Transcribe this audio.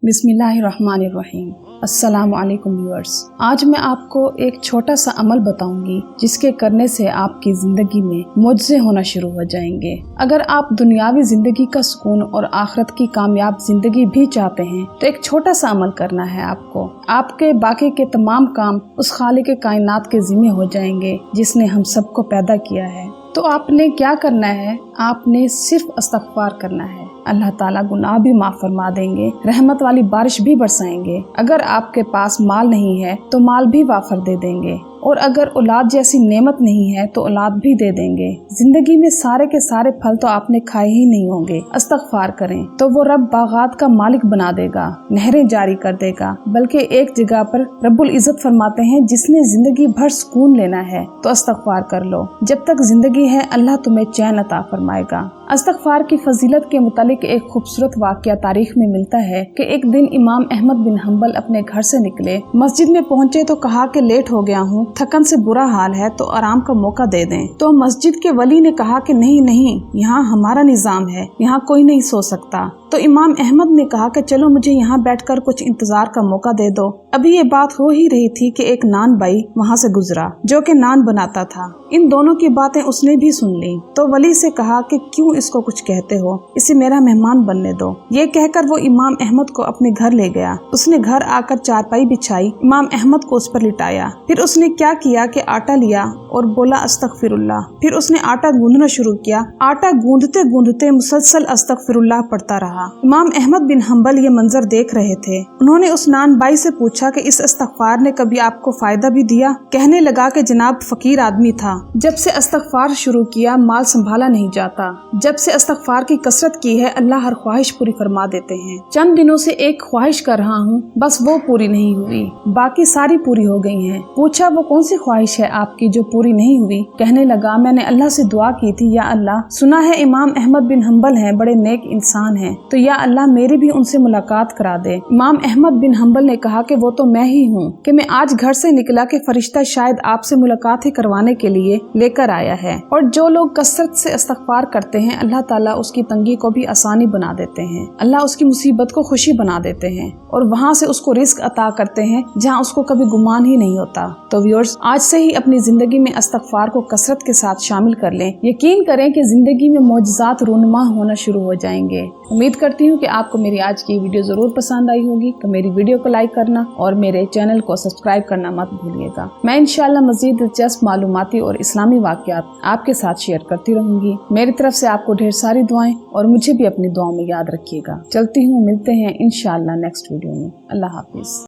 बिस्मिल्लाहिर्रहमानिर्रहीम। अस्सलामु अलैकुम व्यूअर्स। आज मैं आपको एक छोटा सा अमल बताऊंगी जिसके करने से आपकी जिंदगी में मुआवजे होना शुरू हो जाएंगे। अगर आप दुनियावी जिंदगी का सुकून और आखिरत की कामयाब जिंदगी भी चाहते हैं तो एक छोटा सा अमल करना है आपको। आपके बाकी के तमाम काम उस खालिक कायनात के जिम्मे हो जाएंगे जिसने हम सबको पैदा किया है। तो आपने क्या करना है, आपने सिर्फ इस्तग़फ़ार करना है। अल्लाह ताला गुनाह भी माफ फरमा देंगे, रहमत वाली बारिश भी बरसाएंगे। अगर आपके पास माल नहीं है तो माल भी वाफर दे देंगे, और अगर औलाद जैसी नेमत नहीं है तो औलाद भी दे देंगे। जिंदगी में सारे के सारे फल तो आपने खाए ही नहीं होंगे। इस्तग़फ़ार करें तो वो रब बागात का मालिक बना देगा, नहरें जारी कर देगा। बल्कि एक जगह पर रब्बुल इज़्ज़त फरमाते हैं, जिसने जिंदगी भर सुकून लेना है तो इस्तग़फ़ार कर लो। जब तक जिंदगी है अल्लाह तुम्हें चैन अता फरमाएगा। इस्तग़फ़ार की फजीलत के मुतालिक एक खूबसूरत वाक़या तारीख में मिलता है कि एक दिन इमाम अहमद बिन हम्बल अपने घर से निकले, मस्जिद में पहुंचे तो कहा कि लेट हो गया हूँ, थकन से बुरा हाल है, तो आराम का मौका दे दें। तो मस्जिद के वली ने कहा कि नहीं, यहाँ हमारा निजाम है, यहाँ कोई नहीं सो सकता। तो इमाम अहमद ने कहा कि चलो मुझे यहाँ बैठकर कुछ इंतजार का मौका दे दो। अभी ये बात हो ही रही थी कि एक नान बाई वहाँ से गुजरा जो कि नान बनाता था। इन दोनों की बातें उसने भी सुन ली तो वली से कहा कि क्यों इसको कुछ कहते हो, इसे मेरा मेहमान बनने दो। ये कहकर वो इमाम अहमद को अपने घर ले गया। उसने घर आकर चारपाई बिछाई, इमाम अहमद को उस पर लिटाया। फिर उसने क्या किया कि आटा लिया और बोला अस्तगफिरुल्लाह। फिर उसने आटा गूंदना शुरू किया। आटा गूंदते गूंदते मुसलसल अस्तगफिरुल्लाह पढ़ता रहा। इमाम अहमद बिन हम्बल ये मंजर देख रहे थे। उन्होंने उस नान बाई से पूछा कि इस इस्तग़फ़ार ने कभी आपको फायदा भी दिया? कहने लगा कि जनाब फकीर आदमी था, जब से इस्तग़फ़ार शुरू किया माल संभाला नहीं जाता। जब से इस्तग़फ़ार की कसरत की है अल्लाह हर ख्वाहिश पूरी फरमा देते हैं। चंद दिनों से एक ख्वाहिश कर रहा हूँ, बस वो पूरी नहीं हुई, बाकी सारी पूरी हो गई हैं। पूछा वो कौन सी ख्वाहिश है आपकी जो पूरी नहीं हुई? कहने लगा मैंने अल्लाह से दुआ की थी, या अल्लाह सुना है इमाम अहमद बिन हम्बल हैं, बड़े नेक इंसान हैं, तो या अल्लाह मेरी भी उनसे मुलाकात करा दे। इमाम अहमद बिन हम्बल ने कहा कि वो तो मैं ही हूँ कि मैं आज घर से निकला कि फरिश्ता शायद आपसे मुलाकात ही करवाने के लिए लेकर आया है। और जो लोग कसरत से इस्तग़फ़ार करते हैं अल्लाह ताला उसकी तंगी को भी आसानी बना देते हैं, अल्लाह उसकी मुसीबत को खुशी बना देते हैं और वहाँ से उसको रिस्क अता करते हैं जहाँ उसको कभी गुमान ही नहीं होता। तो व्यूअर्स, आज से ही अपनी जिंदगी में इस्तग़फ़ार को कसरत के साथ शामिल कर लें। यकीन करें कि जिंदगी में मौजज़ात रूनुमा होना शुरू हो जाएंगे। उम्मीद करती हूँ कि आपको मेरी आज की वीडियो जरूर पसंद आई होगी। तो मेरी वीडियो को लाइक करना और मेरे चैनल को सब्सक्राइब करना मत भूलिएगा। मैं इंशाअल्लाह मज़ीद दिलचस्प मालूमाती और इस्लामी वाक़यात आपके साथ शेयर करती रहूंगी। मेरी तरफ से आपको ढेर सारी दुआएं और मुझे भी अपनी दुआओं में याद रखिएगा। चलती हूँ, मिलते हैं इंशाअल्लाह नेक्स्ट वीडियो में। अल्लाह हाफिज।